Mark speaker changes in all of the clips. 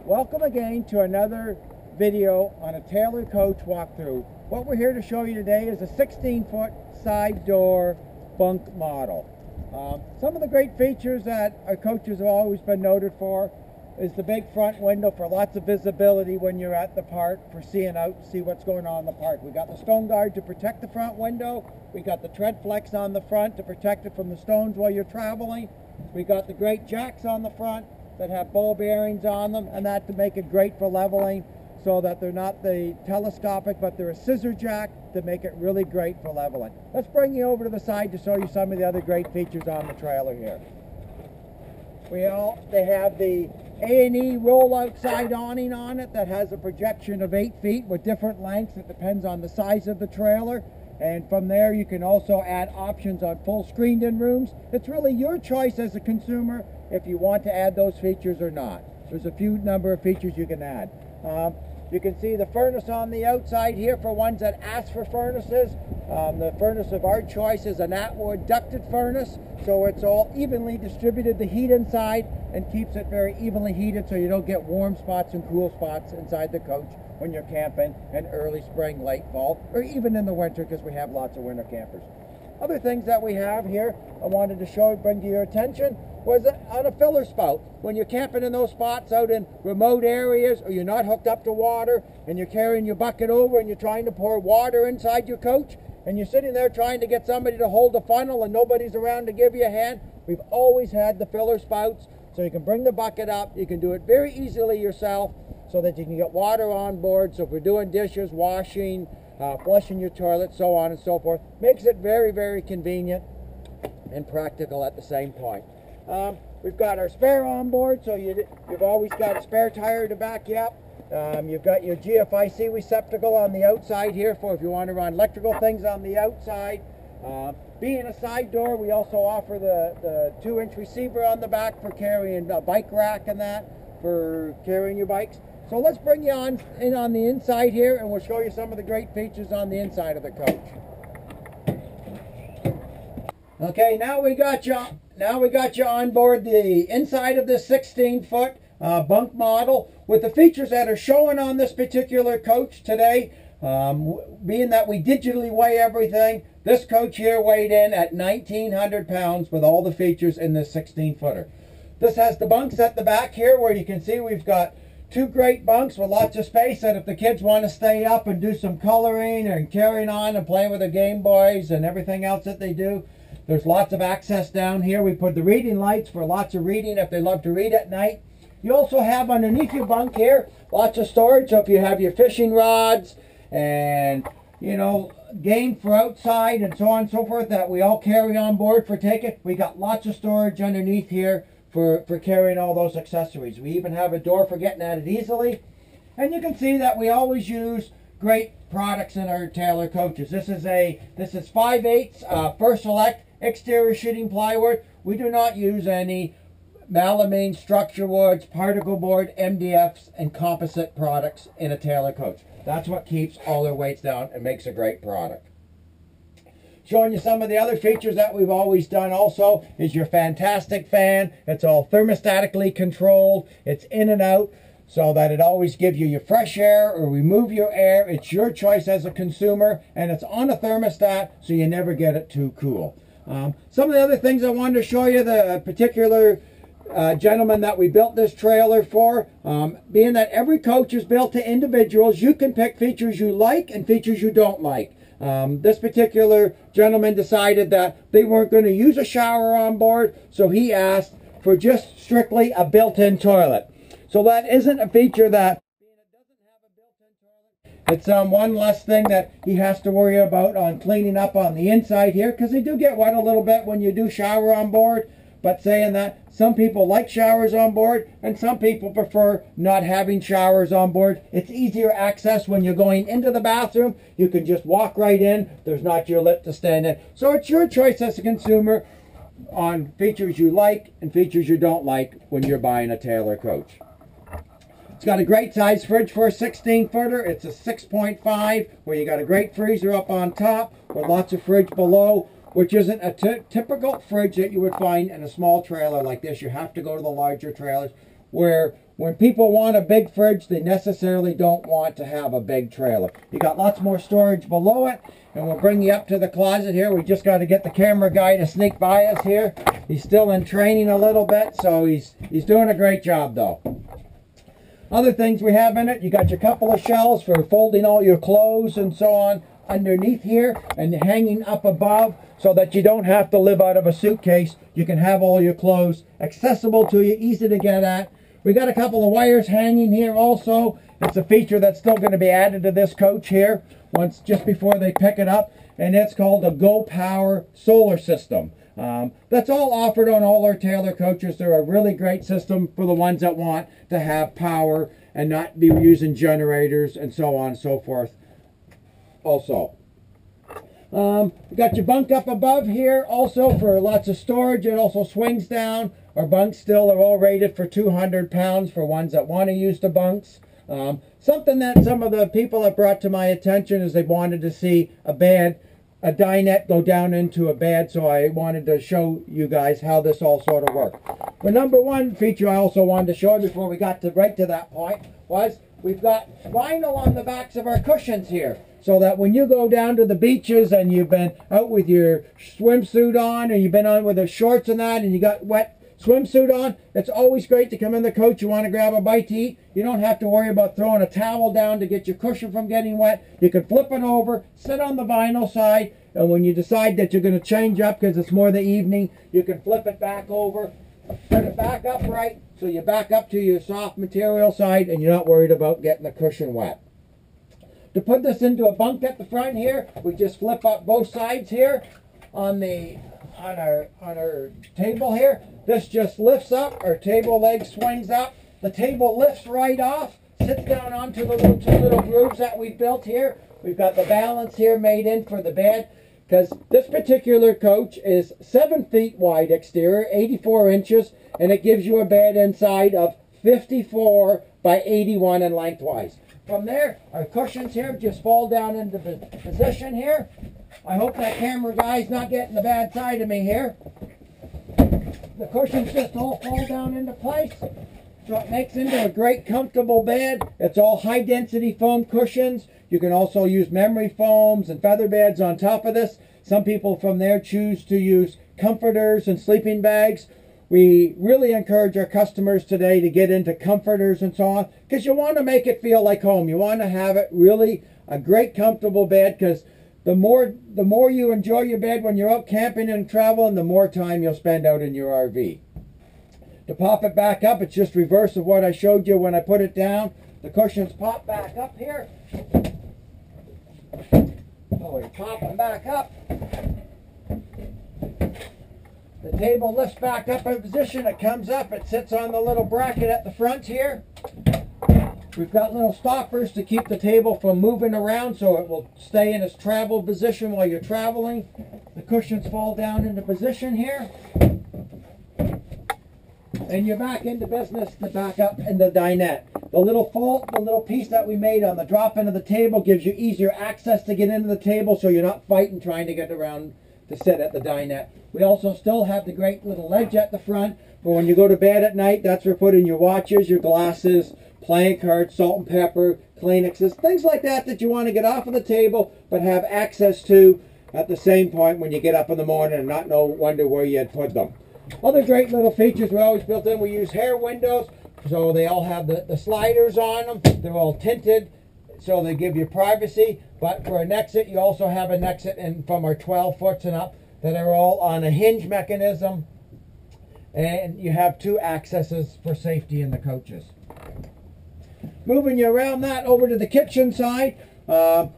Speaker 1: Welcome again to another video on a Taylor coach walkthrough. What we're here to show you today is a 16-foot side door bunk model. Some of the great features that our coaches have always been noted for is the big front window for lots of visibility when you're at the park, for seeing out to see what's going on in the park. We got the stone guard to protect the front window. We got the tread flex on the front to protect it from the stones while you're traveling. We got the great jacks on the front that have ball bearings on them, and that to make it great for leveling, so that they're not the telescopic, but they're a scissor jack to make it really great for leveling. Let's bring you over to the side to show you some of the other great features on the trailer here. They have the A&E roll-out side awning on it that has a projection of 8 feet with different lengths. It depends on the size of the trailer. And from there you can also add options on full screened-in rooms. It's really your choice as a consumer if you want to add those features or not. There's a few number of features you can add. You can see the furnace on the outside here for ones that ask for furnaces. The furnace of our choice is an Atwood ducted furnace, so it's all evenly distributed the heat inside and keeps it very evenly heated, so you don't get warm spots and cool spots inside the coach when you're camping in early spring, late fall, or even in the winter, because we have lots of winter campers. Other things that we have here I wanted to bring to your attention was on a filler spout. When you're camping in those spots out in remote areas, or you're not hooked up to water and you're carrying your bucket over and you're trying to pour water inside your coach and you're sitting there trying to get somebody to hold the funnel and nobody's around to give you a hand, we've always had the filler spouts, so you can bring the bucket up. You can do it very easily yourself so that you can get water on board. So if we're doing dishes, washing, flushing your toilet, so on and so forth, makes it very, very convenient and practical at the same point. We've got our spare on board, so you've always got a spare tire to back you up. You've got your GFIC receptacle on the outside here for if you want to run electrical things on the outside. Being a side door, we also offer the 2-inch receiver on the back for carrying a bike rack and that, for carrying your bikes. So let's bring you in on the inside here, and we'll show you some of the great features on the inside of the coach. Okay, now we got you on board the inside of this 16-foot bunk model with the features that are showing on this particular coach today. Being that we digitally weigh everything, this coach here weighed in at 1,900 pounds with all the features in this 16-footer. This has the bunks at the back here where you can see we've got 2 great bunks with lots of space that if the kids want to stay up and do some coloring and carrying on and playing with their Game Boys and everything else that they do, there's lots of access down here. We put the reading lights for lots of reading if they love to read at night. You also have underneath your bunk here lots of storage, so if you have your fishing rods and game for outside and so on and so forth that we all carry on board for taking, we got lots of storage underneath here for carrying all those accessories. We even have a door for getting at it easily. And you can see that we always use great products in our Taylor coaches. This is 5/8 First Select exterior sheeting plywood. We do not use any melamine, structure woods, particle board, MDFs, and composite products in a Taylor coach. That's what keeps all their weights down and makes a great product. Showing you some of the other features that we've always done also is your fantastic fan. It's all thermostatically controlled. It's in and out so that it always gives you your fresh air or remove your air. It's your choice as a consumer, and it's on a thermostat so you never get it too cool. Some of the other things I wanted to show you, the particular gentleman that we built this trailer for, being that every coach is built to individuals, you can pick features you like and features you don't like. This particular gentleman decided that they weren't going to use a shower on board, so he asked for just strictly a built-in toilet. So that isn't a feature that it's one less thing that he has to worry about on cleaning up on the inside here, because they do get wet a little bit when you do shower on board. But saying that, some people like showers on board and some people prefer not having showers on board. It's easier access when you're going into the bathroom. You can just walk right in. There's not your lip to stand in. So it's your choice as a consumer on features you like and features you don't like when you're buying a Taylor coach. It's got a great size fridge for a 16-footer. It's a 6.5 where you got a great freezer up on top with lots of fridge below, which isn't a typical fridge that you would find in a small trailer like this. You have to go to the larger trailers where when people want a big fridge, they necessarily don't want to have a big trailer. You got lots more storage below it, and we'll bring you up to the closet here. We just got to get the camera guy to sneak by us here. He's still in training a little bit, so he's doing a great job though. Other things we have in it, you got your couple of shelves for folding all your clothes and so on underneath here and hanging up above, so that you don't have to live out of a suitcase. You can have all your clothes accessible to you, easy to get at. We got a couple of wires hanging here also. It's a feature that's still going to be added to this coach here just before they pick it up, and it's called a Go Power solar system. That's all offered on all our Taylor coaches. They're a really great system for the ones that want to have power and not be using generators and so on and so forth also. You got your bunk up above here also for lots of storage. It also swings down. Our bunks still are all rated for 200 pounds for ones that want to use the bunks. Something that some of the people have brought to my attention is they wanted to see a dinette go down into a bed, so I wanted to show you guys how this all sort of works. The number one feature I also wanted to show you before we got right to that point was we've got vinyl on the backs of our cushions here, so that when you go down to the beaches and you've been out with your swimsuit on, or you've been on with the shorts and that, and you got wet swimsuit on, it's always great to come in the coach. You want to grab a bite to eat, you don't have to worry about throwing a towel down to get your cushion from getting wet. You can flip it over, sit on the vinyl side, and when you decide that you're going to change up because it's more the evening, you can flip it back over, put it back upright, so you back up to your soft material side and you're not worried about getting the cushion wet. To put this into a bunk at the front here, we just flip up both sides here on our table here. This just lifts up, our table leg swings up, the table lifts right off, sits down onto the two little grooves that we built here. We've got the balance here made in for the bed, because this particular coach is 7 feet wide exterior, 84 inches, and it gives you a bed inside of 54 by 81 in lengthwise. From there, our cushions here just fall down into position here. I hope that camera guy's not getting the bad side of me here. The cushions just all fall down into place, so it makes into a great comfortable bed. It's all high density foam cushions. You can also use memory foams and feather beds on top of this. Some people from there choose to use comforters and sleeping bags. We really encourage our customers today to get into comforters and so on, because you want to make it feel like home. You want to have it really a great comfortable bed, because the more you enjoy your bed when you're out camping and traveling, the more time you'll spend out in your RV. To pop it back up, it's just reverse of what I showed you when I put it down. The cushions pop back up here. Oh, we pop them back up. The table lifts back up in position. It comes up. It sits on the little bracket at the front here. We've got little stoppers to keep the table from moving around, so it will stay in its travel position while you're traveling. The cushions fall down into position here. And you're back into business to back up in the dinette. The little piece that we made on the drop end of the table gives you easier access to get into the table, so you're not fighting trying to get around to sit at the dinette. We also still have the great little ledge at the front for when you go to bed at night. That's where putting your watches, your glasses, playing cards, salt and pepper, Kleenexes, things like that you want to get off of the table but have access to at the same point when you get up in the morning and not wonder where you had put them. Other great little features we always built in, we use hair windows, so they all have the sliders on them. They're all tinted, so they give you privacy. But for an exit, you also have an exit from our 12 foots and up that are all on a hinge mechanism. And you have 2 accesses for safety in the coaches. Moving you around that over to the kitchen side,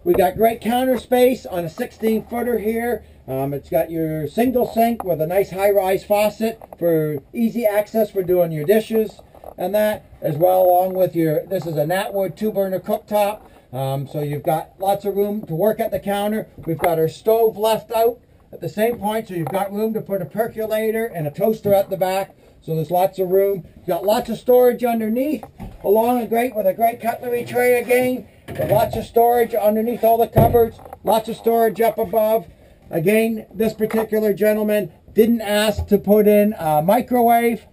Speaker 1: we got great counter space on a 16-footer here. It's got your single sink with a nice high-rise faucet for easy access for doing your dishes and that, as well along with this is a Natwood 2-burner cooktop. So you've got lots of room to work at the counter. We've got our stove left out at the same point, so you've got room to put a percolator and a toaster at the back. So there's lots of room. You've got lots of storage underneath, along with a great cutlery tray again. Lots of storage underneath all the cupboards. Lots of storage up above. Again, this particular gentleman didn't ask to put in a microwave.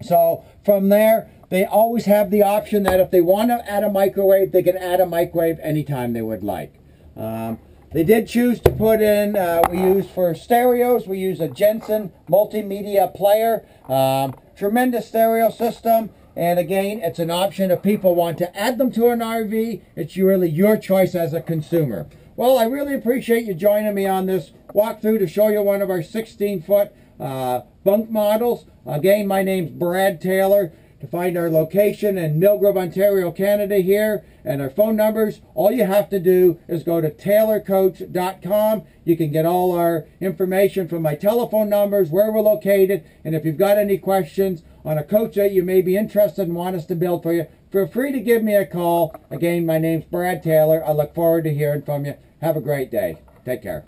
Speaker 1: So from there, they always have the option that if they want to add a microwave, they can add a microwave anytime they would like. They did choose to put in, we use for stereos, we use a Jensen multimedia player. Tremendous stereo system. And again, it's an option if people want to add them to an RV. It's really your choice as a consumer. Well, I really appreciate you joining me on this walkthrough to show you one of our 16-foot bunk models. Again, my name's Brad Taylor. To find our location in Millgrove, Ontario, Canada here, and our phone numbers, all you have to do is go to taylorcoach.com. You can get all our information from my telephone numbers, where we're located, and if you've got any questions on a coach that you may be interested and want us to build for you, feel free to give me a call. Again, my name's Brad Taylor. I look forward to hearing from you. Have a great day. Take care.